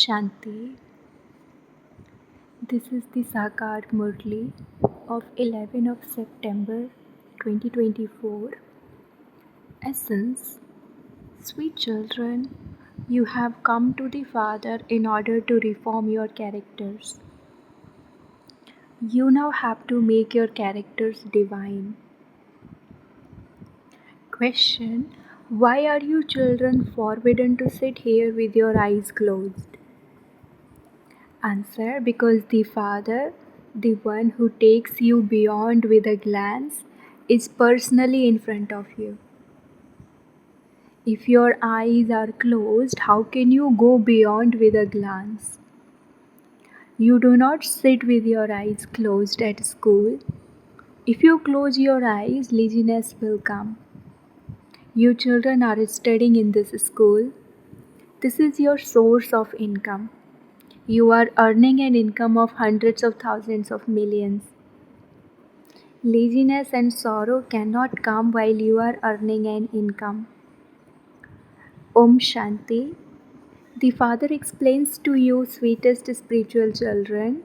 Shanti. This is the Sakar Murli of 11 of September 2024. Essence. Sweet children, you have come to the Father in order to reform your characters. You now have to make your characters divine. Question. Why are you children forbidden to sit here with your eyes closed? Answer. Because the Father, the one who takes you beyond with a glance, is personally in front of you. If your eyes are closed, how can you go beyond with a glance? You do not sit with your eyes closed at school. If you close your eyes, laziness will come. You children are studying in this school. This is your source of income. You are earning an income of hundreds of thousands of millions. Laziness and sorrow cannot come while you are earning an income. Om Shanti. The Father explains to you, sweetest spiritual children.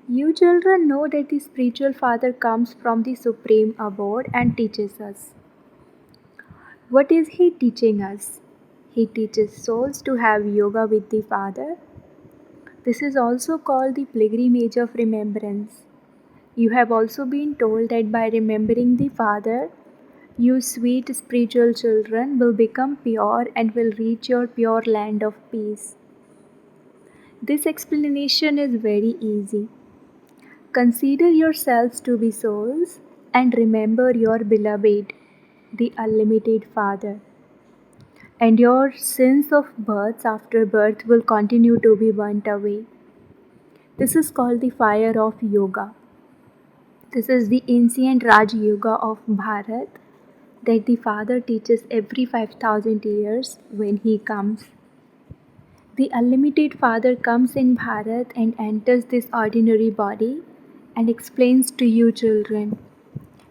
You children know that the spiritual Father comes from the Supreme Abode and teaches us. What is He teaching us? He teaches souls to have yoga with the Father. This is also called the pilgrimage of remembrance. You have also been told that by remembering the Father, you sweet spiritual children will become pure and will reach your pure land of peace. This explanation is very easy. Consider yourselves to be souls and remember your beloved, the unlimited Father. And your sins of births after birth will continue to be burnt away. This is called the fire of yoga. This is the ancient Raj Yoga of Bharat that the Father teaches every 5,000 years when He comes. The unlimited Father comes in Bharat and enters this ordinary body and explains to you children.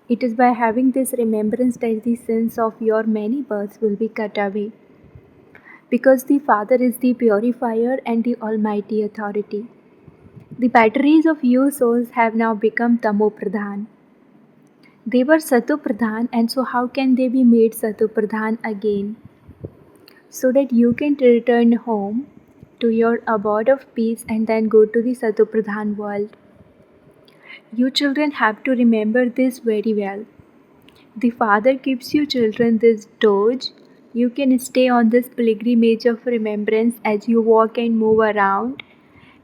It is by having this remembrance that the sins of your many births will be cut away. Because the Father is the purifier and the Almighty Authority. The batteries of you souls have now become Tamo Pradhan. They were Sato Pradhan, and so how can they be made Sato Pradhan again? So that you can return home to your abode of peace and then go to the Sato Pradhan world. You children have to remember this very well. The Father gives you children this doj. You can stay on this pilgrimage of remembrance as you walk and move around.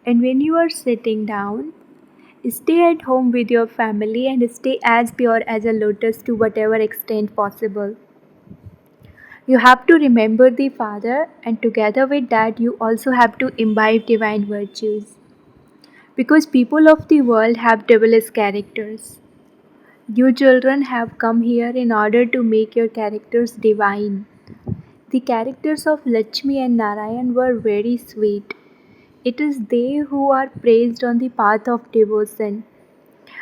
And when you are sitting down, stay at home with your family and stay as pure as a lotus to whatever extent possible. You have to remember the Father, and together with that, you also have to imbibe divine virtues. Because people of the world have devilish characters. You children have come here in order to make your characters divine. The characters of Lakshmi and Narayan were very sweet. It is they who are praised on the path of devotion.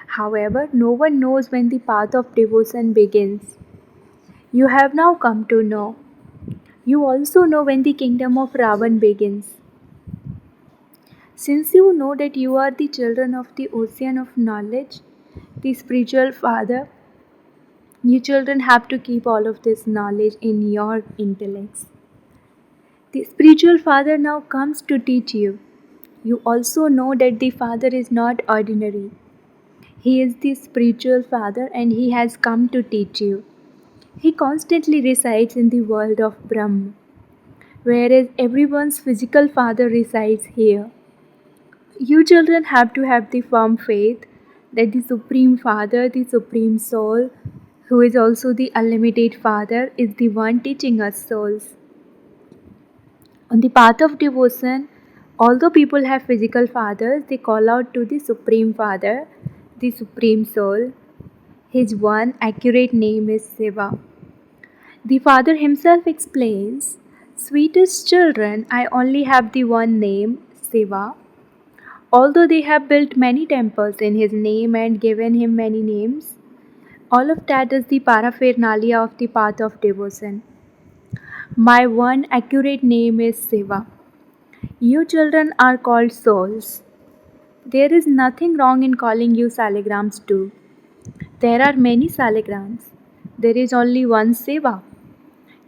However, no one knows when the path of devotion begins. You have now come to know. You also know when the kingdom of Ravan begins. Since you know that you are the children of the ocean of knowledge, the spiritual Father, you children have to keep all of this knowledge in your intellects. The spiritual Father now comes to teach you. You also know that the Father is not ordinary. He is the spiritual Father and He has come to teach you. He constantly resides in the world of Brahma, whereas everyone's physical father resides here. You children have to have the firm faith that the Supreme Father, the Supreme Soul, who is also the Unlimited Father, is the one teaching us souls. On the path of devotion, although people have physical fathers, they call out to the Supreme Father, the Supreme Soul. His one accurate name is Shiva. The Father himself explains, sweetest children, I only have the one name, Shiva. Although they have built many temples in his name and given him many names, all of that is the paraphernalia of the path of devotion. My one accurate name is Shiva. You children are called souls. There is nothing wrong in calling you salagrams too. There are many salagrams. There is only one Seva.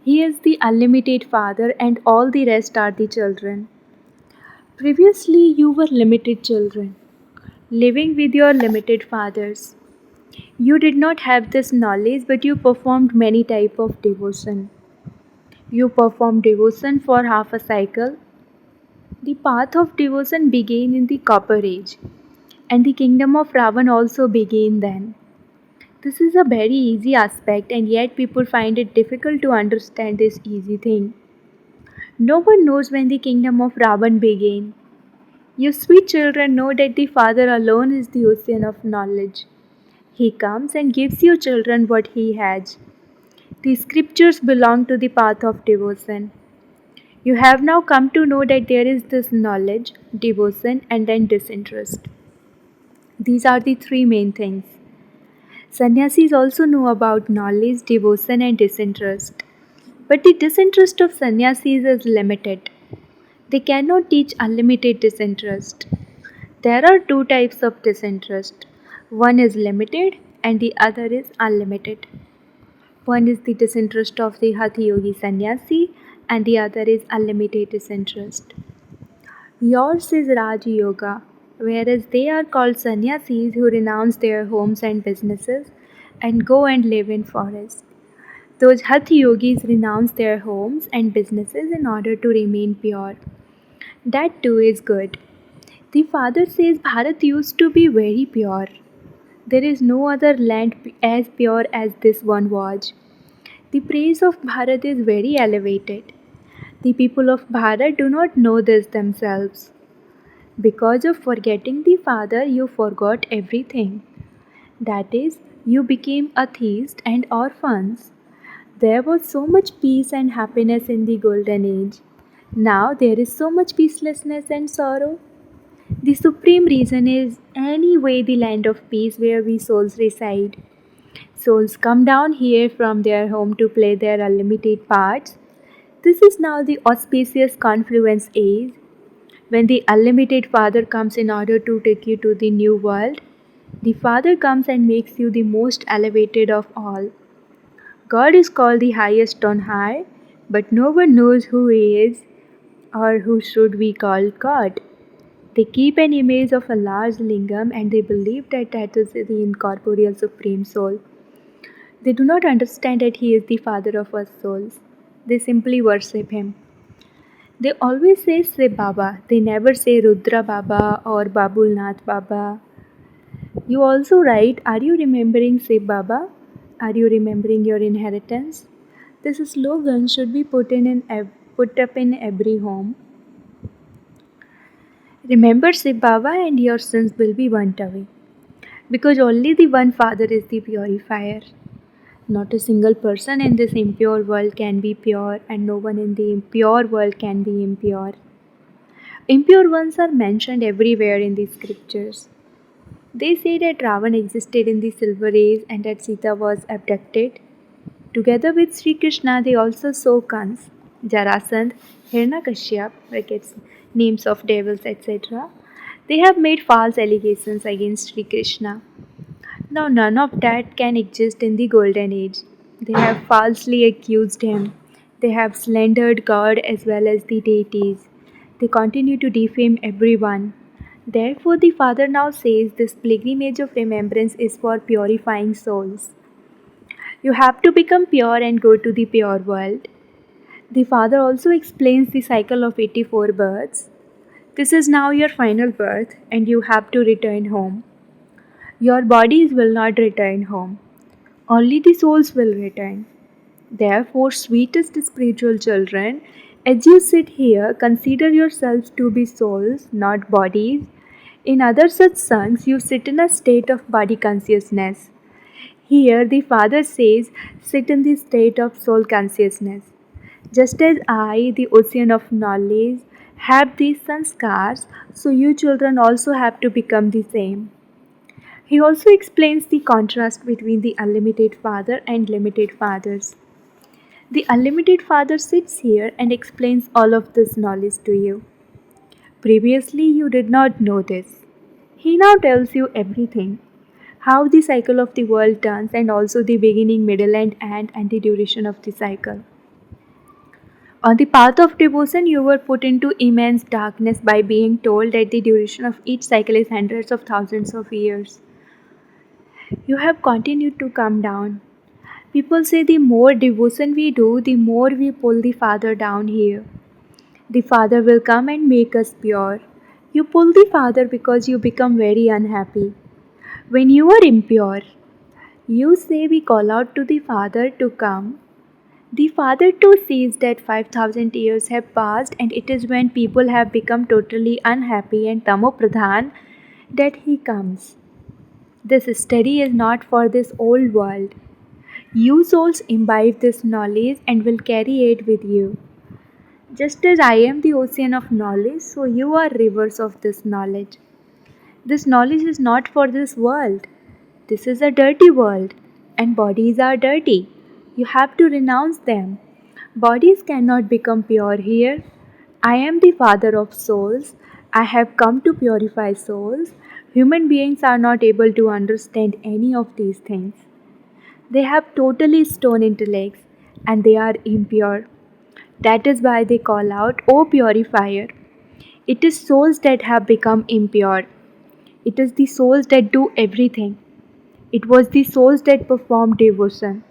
He is the unlimited Father, and all the rest are the children. Previously, you were limited children, living with your limited fathers. You did not have this knowledge, but you performed many types of devotion. You performed devotion for half a cycle. The path of devotion began in the Copper Age, and the kingdom of Ravan also began then. This is a very easy aspect, and yet people find it difficult to understand this easy thing. No one knows when the kingdom of Ravan began. You sweet children know that the Father alone is the ocean of knowledge. He comes and gives you children what He has. The scriptures belong to the path of devotion. You have now come to know that there is this knowledge, devotion, and then disinterest. These are the three main things. Sannyasis also know about knowledge, devotion, and disinterest. But the disinterest of sannyasis is limited. They cannot teach unlimited disinterest. There are two types of disinterest. One is limited and the other is unlimited. One is the disinterest of the Hatha Yogi sannyasi and the other is unlimited disinterest. Yours is Raj Yoga, whereas they are called sannyasis who renounce their homes and businesses and go and live in forests. Those Hatha Yogis renounce their homes and businesses in order to remain pure. That too is good. The father says Bharat used to be very pure. There is no other land as pure as this one was. The praise of Bharat is very elevated. The people of Bharat do not know this themselves. Because of forgetting the father, you forgot everything. That is, you became atheists and orphans. There was so much peace and happiness in the golden age. Now there is so much peacelessness and sorrow. The supreme reason is anyway the land of peace where we souls reside. Souls come down here from their home to play their unlimited parts. This is now the auspicious confluence age, when the unlimited Father comes in order to take you to the new world. The Father comes and makes you the most elevated of all. God is called the highest on high, but no one knows who He is or who should we call God. They keep an image of a large lingam and they believe that that is the incorporeal Supreme Soul. They do not understand that He is the Father of us souls. They simply worship Him. They always say Shiv Baba. They never say Rudra Baba or Babulnath Baba. You also write, are you remembering Shiv Baba? Are you remembering your inheritance? This slogan should be put up in every home. Remember Shiv Baba and your sins will be burnt away. Because only the one Father is the purifier. Not a single person in this impure world can be pure, and no one in the impure world can be impure. Impure ones are mentioned everywhere in the scriptures. They say that Ravan existed in the Silver Age and that Sita was abducted. Together with Sri Krishna, they also saw Kans, Jarasandh, Hiranyakashyap, brackets, names of devils, etc. They have made false allegations against Sri Krishna. Now, none of that can exist in the Golden Age. They have falsely accused him. They have slandered God as well as the deities. They continue to defame everyone. Therefore, the Father now says this pilgrimage of remembrance is for purifying souls. You have to become pure and go to the pure world. The Father also explains the cycle of 84 births. This is now your final birth, and you have to return home. Your bodies will not return home. Only the souls will return. Therefore, sweetest spiritual children, as you sit here, consider yourselves to be souls, not bodies. In other such songs, you sit in a state of body consciousness. Here, the Father says, sit in the state of soul consciousness. Just as I, the ocean of knowledge, have these sanskars, so you children also have to become the same. He also explains the contrast between the unlimited Father and limited fathers. The unlimited Father sits here and explains all of this knowledge to you. Previously, you did not know this. He now tells you everything, how the cycle of the world turns, and also the beginning, middle, and end, and the duration of the cycle. On the path of devotion, you were put into immense darkness by being told that the duration of each cycle is hundreds of thousands of years. You have continued to come down. People say the more devotion we do, the more we pull the Father down here. The Father will come and make us pure. You pull the Father because you become very unhappy. When you are impure, you say we call out to the Father to come. The Father too sees that 5,000 years have passed, and it is when people have become totally unhappy and tamopradhan that He comes. This study is not for this old world. You souls imbibe this knowledge and will carry it with you. Just as I am the ocean of knowledge, so you are rivers of this knowledge. This knowledge is not for this world. This is a dirty world, and bodies are dirty. You have to renounce them. Bodies cannot become pure here. I am the Father of souls. I have come to purify souls. Human beings are not able to understand any of these things. They have totally stone intellects and they are impure. That is why they call out, O purifier. It is souls that have become impure. It is the souls that do everything. It was the souls that perform devotion.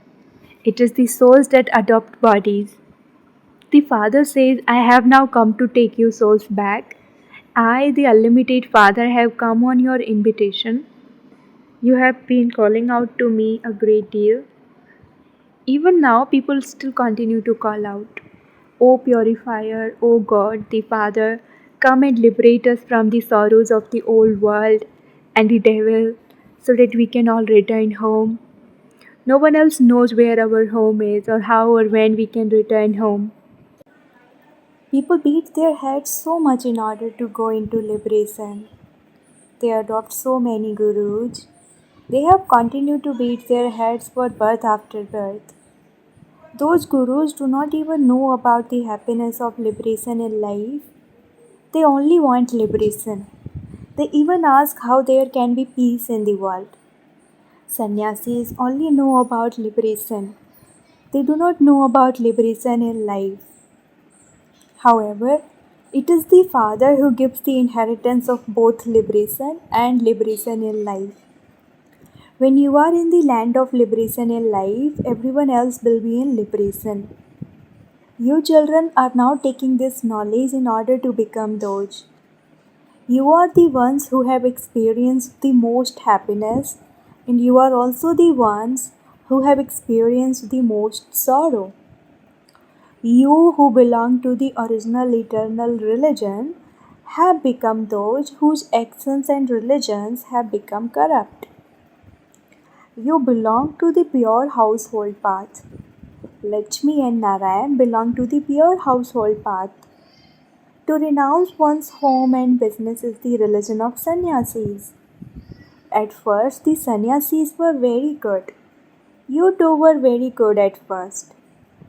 It is the souls that adopt bodies. The Father says, I have now come to take you souls back. I, the unlimited Father, have come on your invitation. You have been calling out to me a great deal. Even now, people still continue to call out, O purifier, O God, the Father, come and liberate us from the sorrows of the old world and the devil so that we can all return home. No one else knows where our home is or how or when we can return home. People beat their heads so much in order to go into liberation. They adopt so many gurus. They have continued to beat their heads for birth after birth. Those gurus do not even know about the happiness of liberation in life. They only want liberation. They even ask how there can be peace in the world. Sannyasis only know about liberation. They do not know about liberation in life. However, it is the Father who gives the inheritance of both liberation and liberation in life. When you are in the land of liberation in life, everyone else will be in liberation. You children are now taking this knowledge in order to become those. You are the ones who have experienced the most happiness, and you are also the ones who have experienced the most sorrow. You who belong to the original eternal religion have become those whose actions and religions have become corrupt. You belong to the pure household path. Lakshmi and Narayan belong to the pure household path. To renounce one's home and business is the religion of sannyasis. At first, the sannyasis were very good. You too were very good at first.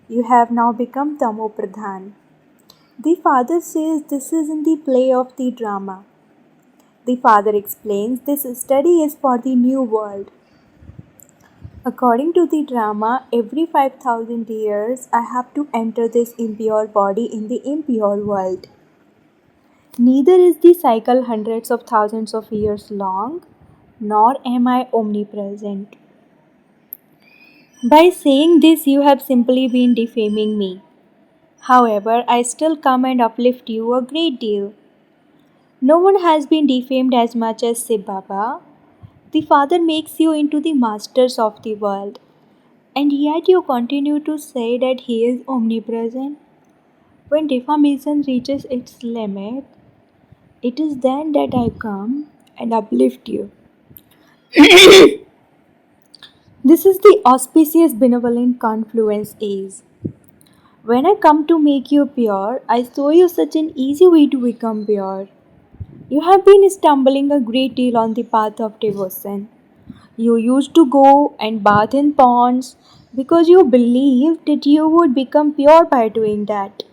You have now become tamopradhan. The Father says this is in the play of the drama. The Father explains this study is for the new world. According to the drama, every 5,000 years I have to enter this impure body in the impure world. Neither is the cycle hundreds of thousands of years long, nor am I omnipresent. By saying this, you have simply been defaming me. However, I still come and uplift you a great deal. No one has been defamed as much as Shiv Baba. The Father makes you into the masters of the world, and yet you continue to say that He is omnipresent. When defamation reaches its limit, it is then that I come and uplift you. This is the auspicious benevolent confluence is. When I come to make you pure, I show you such an easy way to become pure. You have been stumbling a great deal on the path of devotion. You used to go and bath in ponds because you believed that you would become pure by doing that.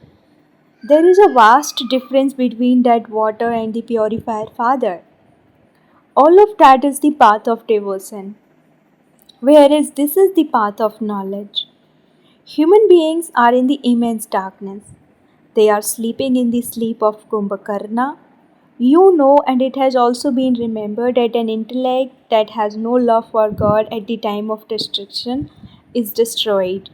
There is a vast difference between that water and the purifier Father. All of that is the path of devotion, whereas this is the path of knowledge. Human beings are in the immense darkness. They are sleeping in the sleep of Kumbhakarna. You know, and it has also been remembered that an intellect that has no love for God at the time of destruction is destroyed.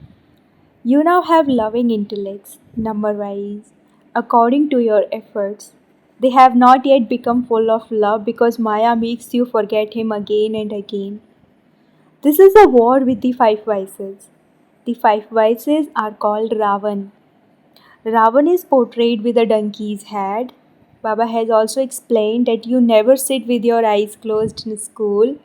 You now have loving intellects, number wise, according to your efforts. They have not yet become full of love because Maya makes you forget him again and again. This is a war with the five vices. The five vices are called Ravan. Ravan is portrayed with a donkey's head. Baba has also explained that you never sit with your eyes closed in school.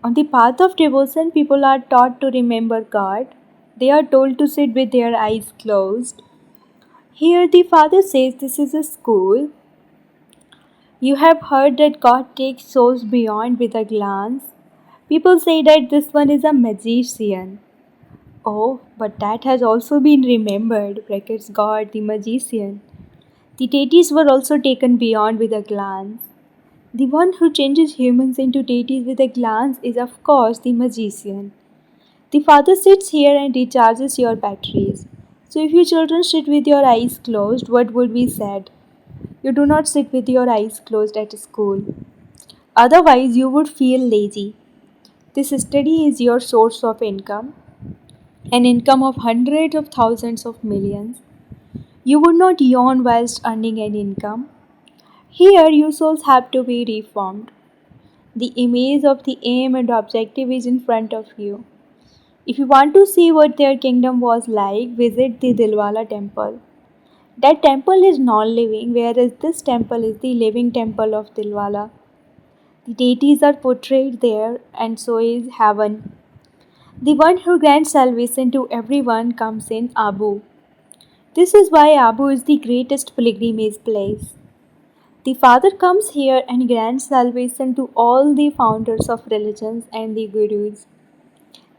On the path of devotion, people are taught to remember God. They are told to sit with their eyes closed. Here, the Father says this is a school. You have heard that God takes souls beyond with a glance. People say that this one is a magician. Oh, but that has also been remembered, brackets God, the magician. The deities were also taken beyond with a glance. The one who changes humans into deities with a glance is, of course, the magician. The Father sits here and recharges your batteries. So, if you children sit with your eyes closed, what would be said? You do not sit with your eyes closed at school. Otherwise, you would feel lazy. This study is your source of income, an income of hundreds of thousands of millions. You would not yawn whilst earning an income. Here, you souls have to be reformed. The image of the aim and objective is in front of you. If you want to see what their kingdom was like, visit the Dilwala temple. That temple is non living, whereas this temple is the living temple of Dilwala. The deities are portrayed there, and so is heaven. The one who grants salvation to everyone comes in Abu. This is why Abu is the greatest pilgrimage place. The Father comes here and grants salvation to all the founders of religions and the gurus.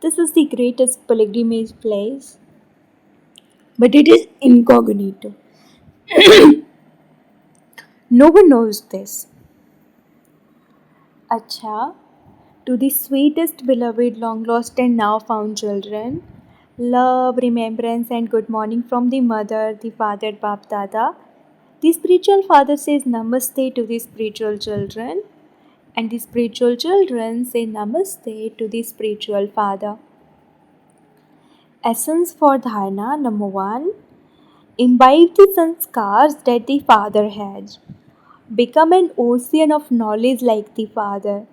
This is the greatest pilgrimage place, but it is incognito. No one knows this. Acha, to the sweetest, beloved, long lost, and now found children, love, remembrance, and good morning from the mother, the father, Bap Dada. The spiritual father says Namaste to the spiritual children, and the spiritual children say Namaste to the spiritual father. Essence for dharana number 1. Imbibe the sanskars that the father has. Become an ocean of knowledge like the father.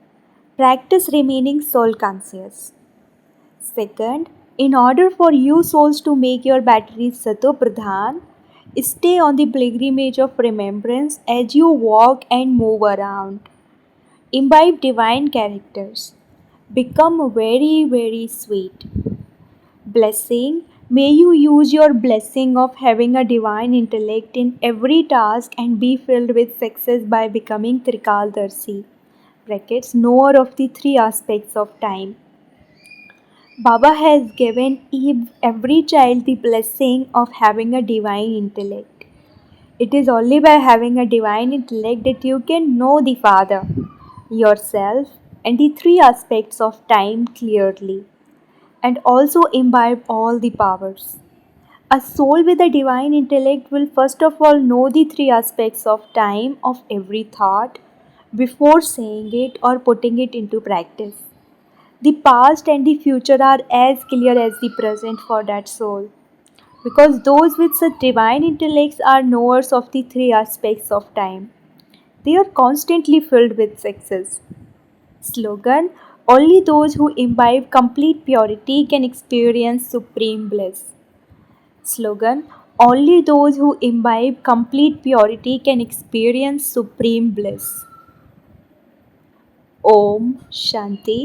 Practice remaining soul conscious. Second, in order for you souls to make your batteries Sato Pradhan, stay on the pilgrimage of remembrance as you walk and move around. Imbibe divine characters. Become very, very sweet. Blessing. May you use your blessing of having a divine intellect in every task and be filled with success by becoming Trikaldarshi. Brackets, knower of the three aspects of time. Baba has given every child the blessing of having a divine intellect. It is only by having a divine intellect that you can know the Father, yourself, and the three aspects of time clearly, and also imbibe all the powers. A soul with a divine intellect will first of all know the three aspects of time of every thought before saying it or putting it into practice. The past and the future are as clear as the present for that soul, because those with such divine intellects are knowers of the three aspects of time. They are constantly filled with success. Slogan: only those who imbibe complete purity can experience supreme bliss. Slogan: only those who imbibe complete purity can experience supreme bliss. Om Shanti.